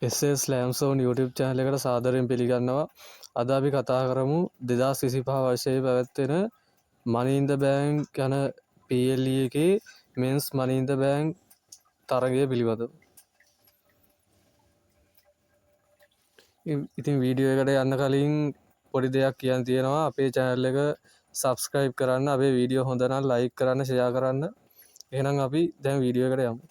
SS ලෑම්සෝන් YouTube channel එකට සාදරයෙන් පිළිගන්නවා. අද අපි කතා කරමු 2025 වර්ෂයේ පැවැත්වෙන Money in the Bank යන PLE එකේ Men's Money in the Bank තරගය පිළිබඳව. ඉතින් වීඩියෝ එකට යන්න කලින් පොඩි දෙයක් කියන්න තියෙනවා. අපේ channel එක subscribe කරන්න, අපේ වීඩියෝ හොඳ නම් like කරන්න, share කරන්න. එහෙනම් අපි දැන් වීඩියෝ එකට යමු.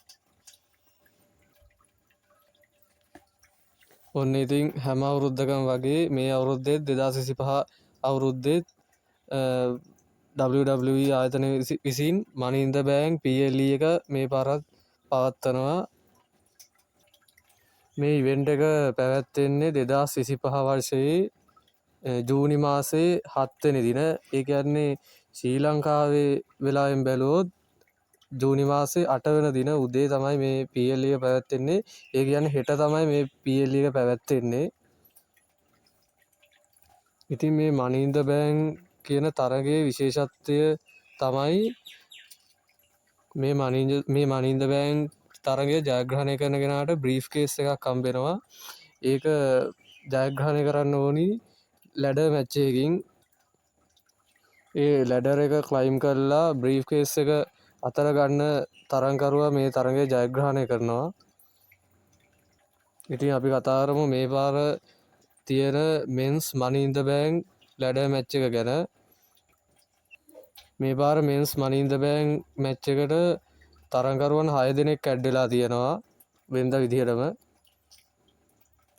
ඔන්න ඉතින් හැම අවුරුද්දකම වගේ මේ අවුරුද්දේ 2025 අවුරුද්දේ WWE ආයතනය විසින් Money in the Bank PLE එක මේ පාරත් පවත්වනවා. මේ ඉවෙන්ට් එක පැවැත්වෙන්නේ 2025 වර්ෂයේ ජූනි මාසයේ 7 වෙනි දින. ඒ කියන්නේ ශ්‍රී ලංකාවේ වෙලාවෙන් බැලුවොත් ජූනි මාසේ 8 වෙනි දින උදේ තමයි මේ PLE එක පැවැත්වෙන්නේ. ඒ කියන්නේ හෙට තමයි මේ PLE එක පැවැත්වෙන්නේ. ඉතින් මේ Money in the Bank කියන තරගයේ විශේෂත්වය තමයි මේ Money in the Bank තරගය ජයග්‍රහණය කරන කෙනාට බ්‍රීෆ් කේස් එකක් හම්බ වෙනවා. ඒක ජයග්‍රහණය කරන්න ඕනි ලැඩර් මැච් එකකින්. ඒ ලැඩර් එක ක්ලයිම් කරලා බ්‍රීෆ් කේස් එක අතර ගන්න තරඟකරුවා මේ තරගය ජයග්‍රහණය කරනවා. ඉතින් අපි කතා කරමු මේ පාර තියෙන Men's Money in the Bank ladder match එක ගැන. මේ පාර Men's Money in the Bank match එකට තරඟකරුවන් 6 දෙනෙක් ඇඩ් වෙලා තියෙනවා වෙනද විදිහටම.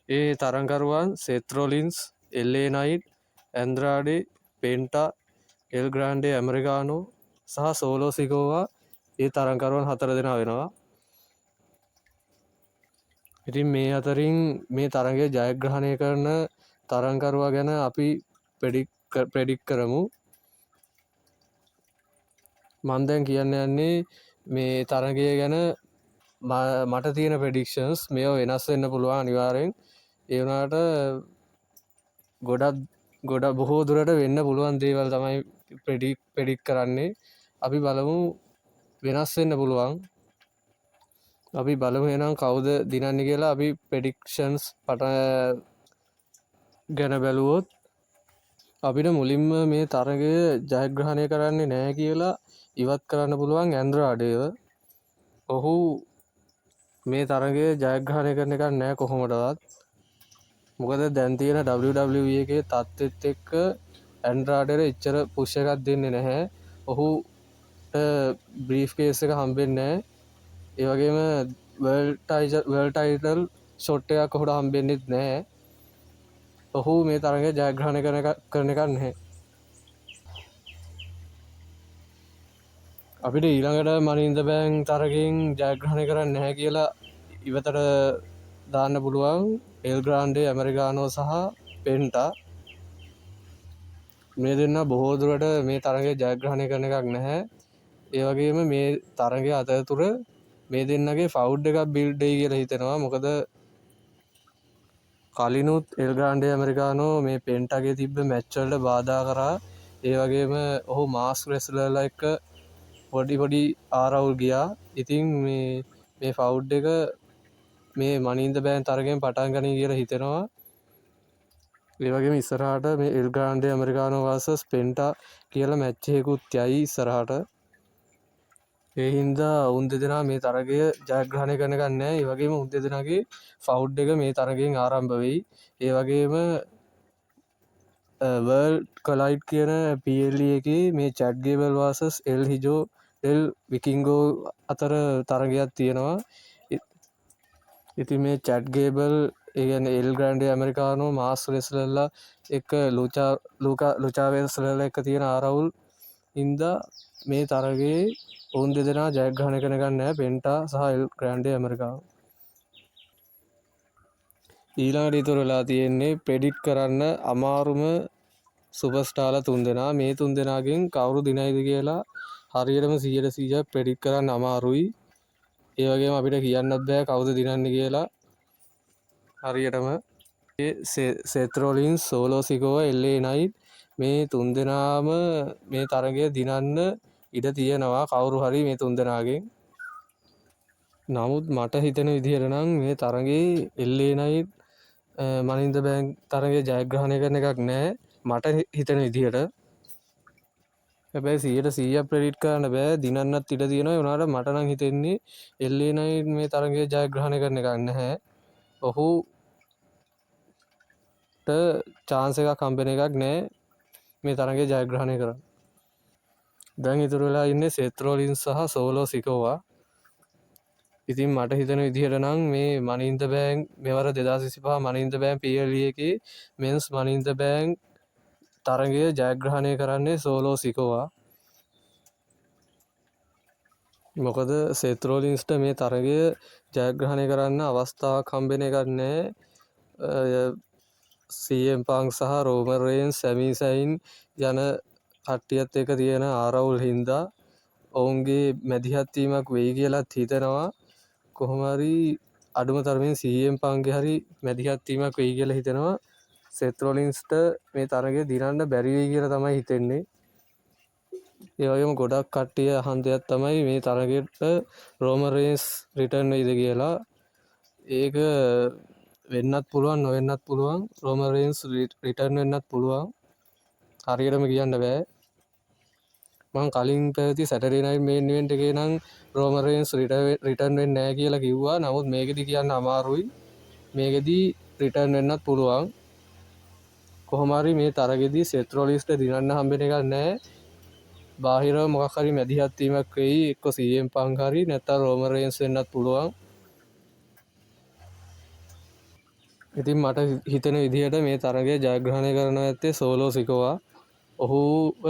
ඒ තරඟකරුවන් Seth Rollins, LA Knight, Andrade, Penta, El Grande Americano සහ Solo Sikoa ඒ තරඟකරුවන් 4 දෙනා වෙනවා. ඉතින් මේ අතරින් මේ තරගය ජයග්‍රහණය කරන තරඟකරුවා ගැන අපි ප්‍රෙඩික්ට් කරමු. මම දැන් කියන්න යන්නේ මේ තරගය ගැන මට තියෙන ප්‍රෙඩික්ෂන්ස්. මේවා වෙනස් වෙන්න පුළුවන් අනිවාර්යෙන්. ඒ වුණාට ගොඩක් බොහෝ දුරට වෙන්න පුළුවන් දේවල් තමයි ප්‍රෙඩික්ට් කරන්නේ. අපි බලමු වෙනස් වෙන්න පුළුවන්. අපි බලමු එහෙනම් කවුද දිනන්නේ කියලා. අපි ප්‍රෙඩික්ෂන්ස් ගැන බැලුවොත් අපිට මුලින්ම මේ තරගය ජයග්‍රහණය කරන්නේ නැහැ කියලා ඉවත් කරන්න පුළුවන් ඇන්ඩ්‍රාඩේව. ඔහු මේ තරගය ජයග්‍රහණය කරන එකක් නැහැ කොහොමදවත්. මොකද දැන් තියෙන WWE එකේ තත්ත්වෙත් එක්ක ඇන්ඩ්‍රාඩේට එච්චර පුෂ් එකක් දෙන්නේ නැහැ. ඔහුට බ්‍රීෆ් කේස් එක හම්බෙන්නේ නැහැ. ඒ වගේම වර්ල්ඩ් ටයිටල් ෂොට් එකක් ඔහුට හම්බෙන්නෙත් නැහැ. ඔහු මේ තරගය ජයග්‍රහණය කරන එකක් නැහැ. අපිට ඊළඟට Money in the Bank තරගයෙන් ජයග්‍රහණය කරන්න නැහැ කියලා ඉවතට දාන්න පුළුවන් El Grande Americano සහ Penta. මේ දෙන්න බොහෝ දුරට මේ තරගය ජයග්‍රහණය කරන එකක් නැහැ. ඒ වගේම මේ තරගය අතරතුර මේ දෙන්නගේ ෆවුඩ් එකක් බිල්ඩ් වෙයි කියලා හිතෙනවා. මොකද කලිනුත් El Grande Americano මේ Pentaගේ තිබ්බ මැච් වලට බාධා කරා. ඒ වගේම ඔහු මාස් රෙස්ලර්ලා එක්ක පොඩි ආරවුල් ගියා. ඉතින් මේ ෆවුඩ් එක මේ Money in the Bank තරගයෙන් පටන් ගනී කියලා හිතෙනවා. ඒ වගේම ඉස්සරහට මේ El Grande Americano vs Penta කියලා මැච් එකකුත් යයි ඉස්සරහට. ඒ හින්දා උන් දෙදෙනා මේ තරගය ජයග්‍රහණය කරන එකක් නැහැ. ඒ වගේම උන් දෙදෙනාගේ ෆවුඩ් එක මේ තරගයෙන් ආරම්භ වෙයි. ඒ වගේම World Collide කියන PLE එකේ මේ Chad Gable vs El Hijo del Vikingo අතර තරගයක් තියෙනවා. ඉතින් මේ Chad Gable ඒ කියන්නේ El Grande Americano මාස් රෙස්ලර්ලා එක්ක ලුචා රෙස්ලර්ලා එක්ක තියෙන ආරවුල් හින්දා මේ තරගයේ ඔවුන් දෙදෙනා ජයග්‍රහණය කරන එකක් නැහැ. Penta සහ El Grande Americano. ඊළඟට ඉතුරු වෙලා තියෙන්නේ ප්‍රෙඩික්ට් කරන්න අමාරුම සුපර්ස්ටාර්ලා 3 දෙනා. මේ 3 දෙනාගෙන් කවුරු දිනයිද කියලා හරියටම 100% ප්‍රෙඩික්ට් කරන්න අමාරුයි. ඒ වගේම අපිට කියන්නත් බෑ කවුද දිනන්නේ කියලා හරියටම. Seth Rollins, Solo Sikoa, LA Knight මේ 3 දෙනාම මේ තරගය දිනන්න ඉඩ තියෙනවා කවුරු හරි මේ 3 දෙනාගෙන්. නමුත් මට හිතෙන විදිහට නම් මේ තරගේ එල්ලේනයි මනින්ද බෑන්ක් තරගේ ජයග්‍රහණය කරන එකක් නෑ මට හිතන විදිහට. හැබැයි 100% ප්‍රෙඩිට් කරන්න බෑ දිනන්නත් ඉඩ තියෙනවා. උනාට මට නම් හිතෙන්නේ එල්ලේනයි මේ තරගේ ජයග්‍රහණය කරන එකක් නැහැ. ඔහුට chance එකක් හම්බෙන එකක් නෑ මේ තරගේ ජයග්‍රහණය කරන්න. දැන් ඉතුරු වෙලා ඉන්නේ සෙත් රෝලින්ස් සහ සෝලෝ සිකෝවා. ඉතින් මට හිතන විදිහට නම් මේ මනින්ද බෑන්ක් මෙවර 2025 මනින්ද බෑන්ක් PL එකේ මෙන්ස් මනින්ද බෑන්ක් තරගය ජයග්‍රහණය කරන්නේ සෝලෝ සිකෝවා. මොකද සෙත් රෝලින්ස්ට මේ තරගය ජයග්‍රහණය කරන්න අවස්ථාවක් හම්බෙන එකක් නෑ. CM Punk සහ රෝමන් රේන්ස් සැමි සයින් යන කට්ටියත් එක තියෙන ආරවුල් හින්දා ඔවුන්ගේ මැදිහත් වීමක් වෙයි කියලාත් හිතනවා. කොහොම හරි අඩුම තරමින් CM Punk ගේ හරි මැදිහත් වීමක් වෙයි කියලා හිතනවා. සෙත් රෝලින්ස්ට මේ තරගය දිනන්න බැරි වෙයි කියලා තමයි හිතෙන්නේ. ඒ වගේම ගොඩක් කට්ටිය අහන දෙයක් තමයි මේ තරගයට රෝමන් රේන්ස් රිටර්න් වෙයිද කියලා. ඒක වෙන්නත් පුළුවන් නොවෙන්නත් පුළුවන්. රෝමන් රේන්ස් රිටර්න් වෙන්නත් පුළුවන්. හරියටම කියන්න බෑ. මං කලින් පැවති සැටර්ඩේ නයිට් මේන් ඉවෙන්ට් එකේ නම් රෝමන් රේන්ස් රිටර්න් වෙන්නේ නැහැ කියලා කිව්වා. නමුත් මේකෙදි කියන්න අමාරුයි. මේකෙදි රිටර්න් වෙන්නත් පුළුවන්. කොහොම හරි මේ තරගෙදි සෙත් රෝලින්ස්ට දිනන්න හම්බෙන එකක් නැහැ. බාහිර මොකක් හරි මැදිහත් වීමක් වෙයි. එක්ක CM Punk හරි නැත්නම් රෝමන් රේන්ස් වෙන්නත් පුළුවන්. ඉතින් මට හිතෙන විදිහට මේ තරගය ජයග්‍රහණය කරනවා ඇත්තේ සෝලෝ සිකෝවා. ඔහුව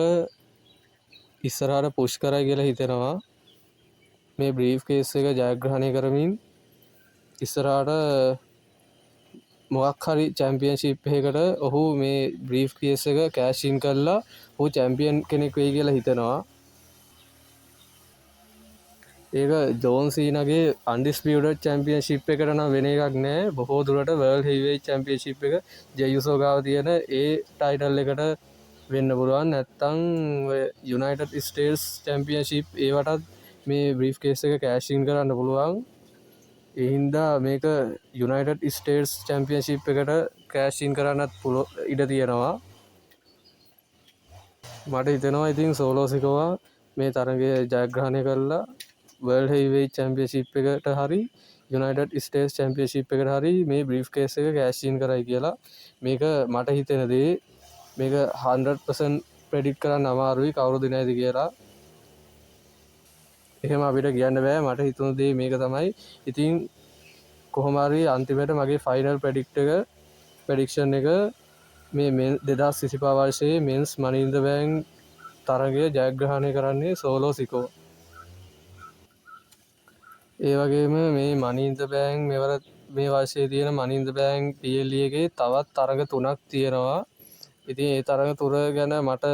ඉස්සරහට පුෂ් කරයි කියලා හිතෙනවා. මේ බ්‍රීෆ් කේස් එක ජයග්‍රහණය කරමින් ඉස්සරහට මොකක් හරි චැම්පියන්ෂිප් එකකට ඔහු මේ බ්‍රීෆ් කේස් එක කෑෂ් ඉන් කරලා ඔහු චැම්පියන් කෙනෙක් වෙයි කියලා හිතනවා. ඒක ජෝන් සීනාගේ අන්ඩිස්පියුටඩ් චැම්පියන්ෂිප් එකට නම් වෙන එකක් නෑ. බොහෝ දුරට වර්ල්ඩ් හෙවිවෙයිට් චැම්පියන්ෂිප් එක ජේ යුසෝ ගාව තියෙන ඒ ටයිටල් එකට වෙන්න පුළුවන්. නැත්තම් යුනයිටඩ් ස්ටේට්ස් චැම්පියන්ෂිප් ඒවටත් මේ බ්‍රීෆ් කේස් එක කෑෂ් ඉන් කරන්න පුළුවන්. ඒ හින්දා මේක යුනයිටඩ් ස්ටේට්ස් චැම්පියන්ෂිප් එකට කෑෂ් ඉන් කරන්නත් ඉඩ තියෙනවා. මට හිතෙනවා ඉතින් සෝලෝ සිකෝවා මේ තරගය ජයග්‍රහණය කරලා වර්ල්ඩ් හෙවිවෙයිට් චැම්පියන්ෂිප් එකට හරි යුනයිටඩ් ස්ටේට්ස් චැම්පියන්ෂිප් එකට හරි මේ බ්‍රීෆ් කේස් එක කෑෂ් ඉන් කරයි කියලා. මේක මට හිතෙන දේ. මේක 100% ප්‍රෙඩික්ට් කරන්න අමාරුයි කවුරු දිනයිද කියලා. එහෙම අපිට කියන්න බෑ. මට හිතුණු දේ මේක තමයි. ඉතින් කොහොම හරි අන්තිමට මගේ ෆයිනල් ප්‍රෙඩික්ෂන් එක මේ 2025 වර්ෂයේ මෙන්ස් මනි ඉන් ද බෑන්ක් තරගය ජයග්‍රහණය කරන්නේ සෝලෝ සිකෝ. ඒ වගේම මේ මනි ඉන් ද බෑන්ක් මෙවර මේ වර්ෂයේ තියෙන මනි ඉන් ද බෑන්ක් PL එකේ තවත් තරග 3ක් තියෙනවා. ඉතින් ඒ තරග 3 ගැන මට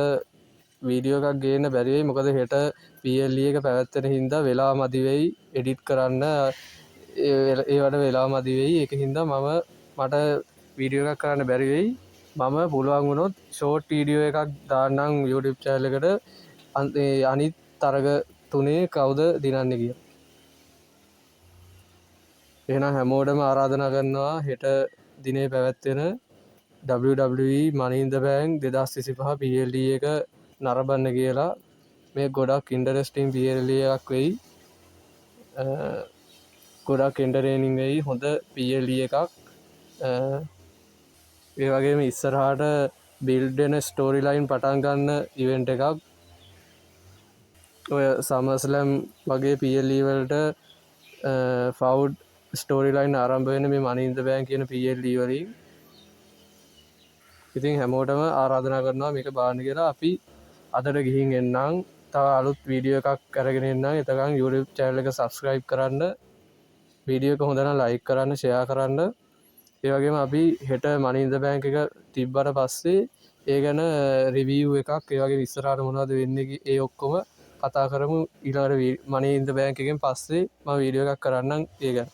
වීඩියෝ එකක් ගේන්න බැරි වෙයි. මොකද හෙට PL එක පැවැත්වෙන හින්දා වෙලා මදි වෙයි එඩිට් කරන්න. ඒවට වෙලා මදි වෙයි. ඒක හින්දා මට වීඩියෝ එකක් කරන්න බැරි වෙයි. මම පුළුවන් වුණොත් ෂෝට් වීඩියෝ එකක් දාන්නම් YouTube channel එකට අනිත් තරග 3 කවුද දිනන්නේ කියලා. එහෙනම් හැමෝටම ආරාධනා කරනවා හෙට දිනේ පැවැත්වෙන WWE Money in the Bank 2025 PL එක නරඹන්න කියලා. මේ ගොඩක් ඉන්ටරෙස්ටිං PL එකක් වෙයි. ගොඩක් එන්ටර්ටේනින් වෙයි. හොඳ PL එකක්. ඒ වගේම ඉස්සරහට බිල්ඩ් වෙන ස්ටෝරි ලයින් පටන් ගන්න ඉවෙන්ට් එකක්. ඔය සමර්ස්ලෑම් වගේ PL වලට ෆවුඩ් ස්ටෝරි ලයින් ආරම්භ වෙන මේ මනි ඉන් ද බෑන්ක් කියන PL වලින්. ඉතින් හැමෝටම ආරාධනා කරනවා මේක බාන්න කියලා. අපි අදට ගිහින් එන්නම්. තව අලුත් වීඩියෝ එකක් අරගෙන එන්නම්. එතකන් YouTube channel එක subscribe කරන්න. වීඩියෝ එක හොඳ නම් like කරන්න, share කරන්න. ඒ වගේම අපි හෙට මනි ඉන් ද බෑන්ක් එක තිබ්බට පස්සේ ඒ ගැන රිවිව් එකක් ඒ වගේ ඉස්සරහට මොනවද වෙන්නේ ඒ ඔක්කොම කතා කරමු. ඊළඟට මනි ඉන් ද බෑන්ක් එකෙන් පස්සේ මම වීඩියෝ එකක් කරන්නම් ඒ ගැන.